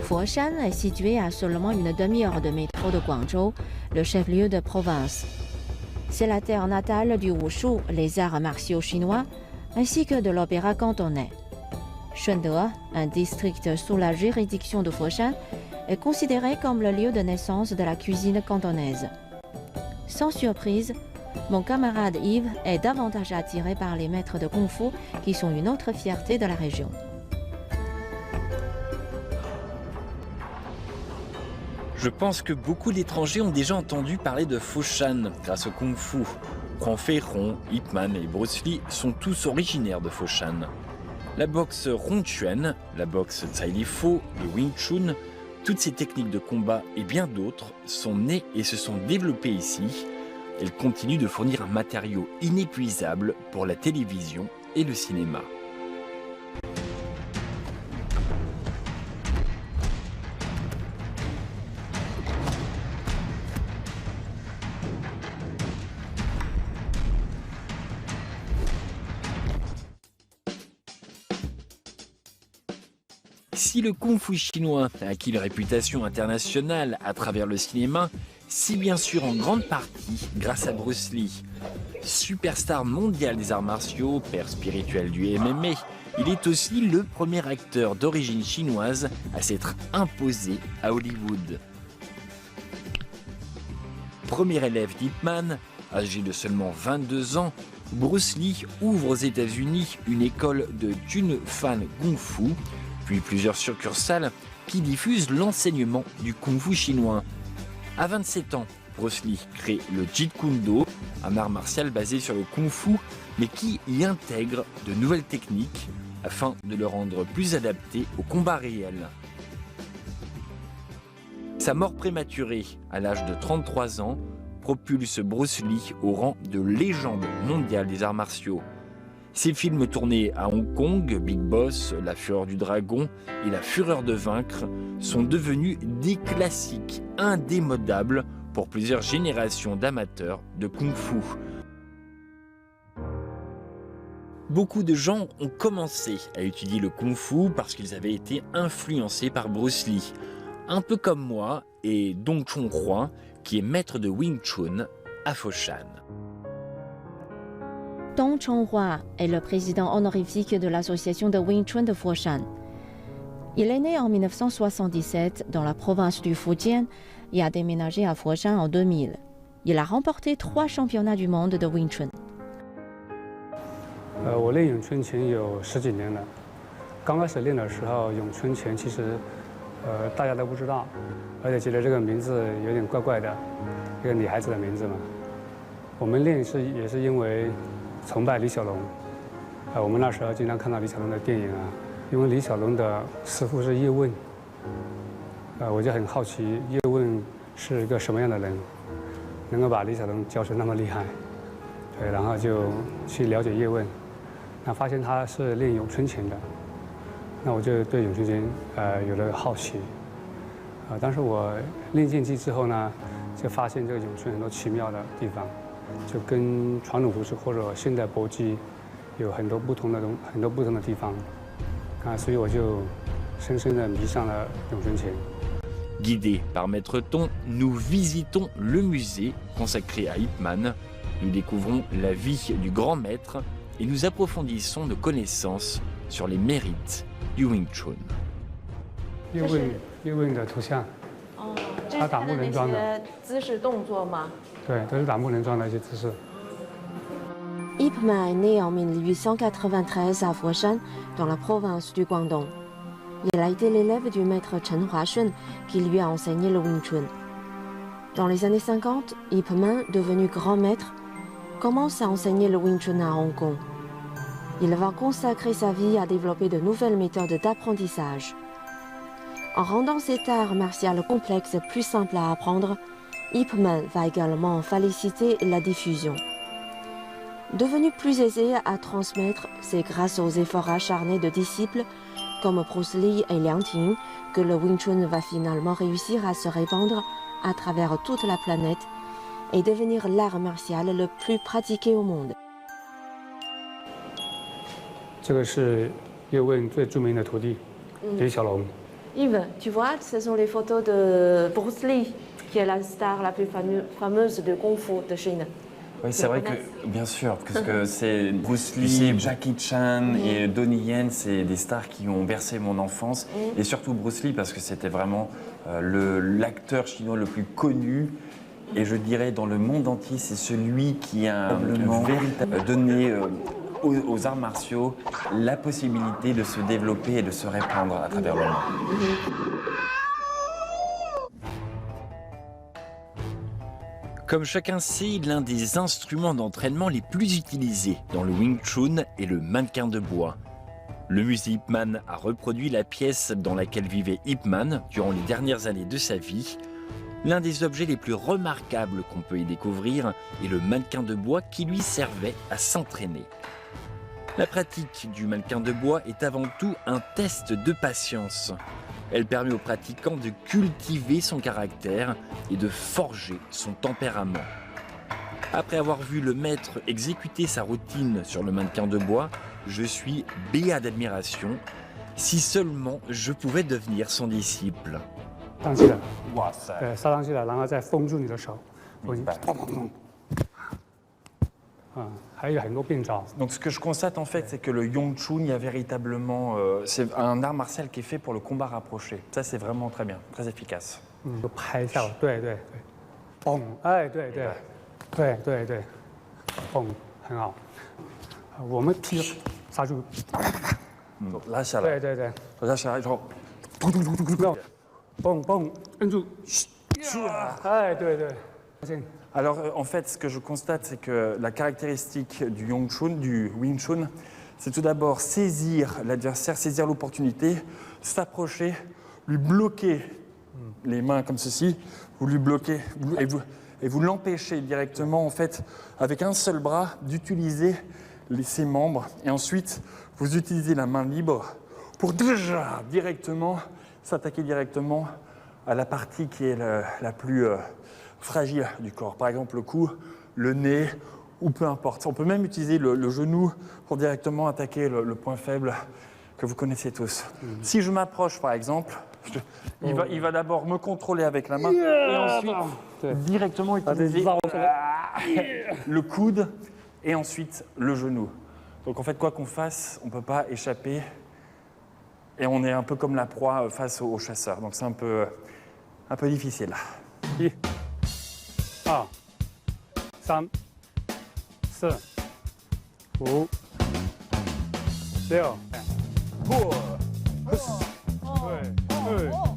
Foshan est situé à seulement une demi-heure de métro de Guangzhou, le chef-lieu de province. C'est la terre natale du wushu, les arts martiaux chinois, ainsi que de l'opéra cantonais. Shunde, un district sous la juridiction de Foshan, est considéré comme le lieu de naissance de la cuisine cantonaise. Sans surprise, mon camarade Yves est davantage attiré par les maîtres de kung-fu qui sont une autre fierté de la région. Je pense que beaucoup d'étrangers ont déjà entendu parler de Foshan grâce au kung-fu. Juan Feihong, Ip Man et Bruce Lee sont tous originaires de Foshan. La boxe Rongchuan, la boxe Tsai Li Fo, le Wing Chun, toutes ces techniques de combat et bien d'autres sont nées et se sont développées ici. Elles continuent de fournir un matériau inépuisable pour la télévision et le cinéma. Si le kung-fu chinois a acquis une réputation internationale à travers le cinéma, c'est bien sûr en grande partie grâce à Bruce Lee. Superstar mondial des arts martiaux, père spirituel du MMA, il est aussi le premier acteur d'origine chinoise à s'être imposé à Hollywood. Premier élève d'Ip Man, âgé de seulement 22 ans, Bruce Lee ouvre aux États-Unis une école de Jun Fan Kung Fu, puis plusieurs succursales qui diffusent l'enseignement du kung-fu chinois. À 27 ans, Bruce Lee crée le Jeet Kune Do, un art martial basé sur le kung-fu, mais qui y intègre de nouvelles techniques afin de le rendre plus adapté au combat réel. Sa mort prématurée à l'âge de 33 ans propulse Bruce Lee au rang de légende mondiale des arts martiaux. Ses films tournés à Hong Kong, Big Boss, La Fureur du Dragon et La Fureur de Vaincre sont devenus des classiques indémodables pour plusieurs générations d'amateurs de kung-fu. Beaucoup de gens ont commencé à étudier le kung-fu parce qu'ils avaient été influencés par Bruce Lee. Un peu comme moi et Dong Chong-Hua, qui est maître de Wing Chun à Foshan. Dong Chong-Hua est le président honorifique de l'association de Wing Chun de Foshan. Il est né en 1977 dans la province du Fujian et a déménagé à Foshan en 2000. Il a remporté 3 championnats du monde de Wing Chun. 我练咏春拳有10几年了。刚开始练的时候，咏春拳其实大家都不知道，而且觉得这个名字有点怪怪的，一个女孩子的名字嘛。我们练也是因为崇拜李小龙，我们那时候经常看到李小龙的电影啊，因为李小龙的师傅是叶问，我就很好奇叶问是一个什么样的人，能够把李小龙教成那么厉害，对，然后就去了解叶问，那发现他是练咏春拳的，那我就对咏春拳有了好奇，但是我练剑技之后呢，就发现这个咏春很多奇妙的地方。 就跟传统武术或者现代搏击有很多不同的地方，所以我就深深地迷上了咏春拳。Guidés par Maître Tong, nous visitons le musée consacré à Ip Man. Nous découvrons la vie du grand maître et nous approfondissons nos connaissances sur les mérites du Wing Chun. 叶问的图像，他打木人桩的姿势动作吗？ 对，都是打木人桩的一些姿势。 Ip Man est né en 1893 à Foshan, dans la province du Guangdong. Il a été l'élève du maître Chen Huashun, qui lui a enseigné le Wing Chun. Dans les années 50, Ip Man, devenu grand maître, commence à enseigner le Wing Chun à Hong Kong. Il va consacrer sa vie à développer de nouvelles méthodes d'apprentissage. En rendant cet art martial complexe plus simple à apprendre, Ip Man va également féliciter la diffusion. Devenu plus aisé à transmettre, c'est grâce aux efforts acharnés de disciples comme Bruce Lee et Liang Ting que le Wing Chun va finalement réussir à se répandre à travers toute la planète et devenir l'art martial le plus pratiqué au monde. 这个是叶问最著名的徒弟李小龙， Yves, tu vois, ce sont les photos de Bruce Lee, qui est la star la plus fameuse de Kung Fu de Chine. Oui, c'est vrai que, bien sûr, parce que c'est Bruce Lee, Jackie Chan et Donnie Yen, c'est des stars qui ont bercé mon enfance. Et surtout Bruce Lee, parce que c'était vraiment l'acteur chinois le plus connu. Et je dirais dans le monde entier, c'est celui qui a véritablement donné aux arts martiaux la possibilité de se développer et de se répandre à travers le monde. Comme chacun sait, l'un des instruments d'entraînement les plus utilisés dans le Wing Chun est le mannequin de bois. Le musée Ip Man a reproduit la pièce dans laquelle vivait Ip Man durant les dernières années de sa vie. L'un des objets les plus remarquables qu'on peut y découvrir est le mannequin de bois qui lui servait à s'entraîner. La pratique du mannequin de bois est avant tout un test de patience. Elle permet aux pratiquants de cultiver son caractère et de forger son tempérament. Après avoir vu le maître exécuter sa routine sur le mannequin de bois, je suis béat d'admiration. Si seulement je pouvais devenir son disciple. 上去了， Wow, ça... 对，杀上去了，然后再封住你的手，我已经砰砰砰，还有很多变招。 Donc ce que je constate en fait, c'est que le Yong Chun, il y a véritablement, c'est un art martial qui est fait pour le combat rapproché. Ça c'est vraiment très bien, très efficace. 就拍一下，对对对，嘣，哎，对对，对对对，嘣，很好。我们踢杀出， Donc là, ça là. 对对对， Là, ça arrive, genre... 嘣嘣，摁住，哎，对对，发现。 Alors en fait, ce que je constate, c'est que la caractéristique du Yong Chun, du Wing Chun, c'est tout d'abord saisir l'adversaire, saisir l'opportunité, s'approcher, lui bloquer les mains comme ceci, vous lui bloquez et vous l'empêchez directement en fait avec un seul bras d'utiliser ses membres et ensuite vous utilisez la main libre pour déjà directement s'attaquer directement à la partie qui est la plus fragile du corps. Par exemple le cou, le nez ou peu importe. On peut même utiliser le genou pour directement attaquer le point faible que vous connaissez tous. Si je m'approche par exemple, il va d'abord me contrôler avec la main et ensuite directement utiliser le coude et ensuite le genou. Donc en fait quoi qu'on fasse, on ne peut pas échapper et on est un peu comme la proie face aux chasseurs. Donc c'est un peu difficile. 1、2、3、4、5、6、7、8、9、10。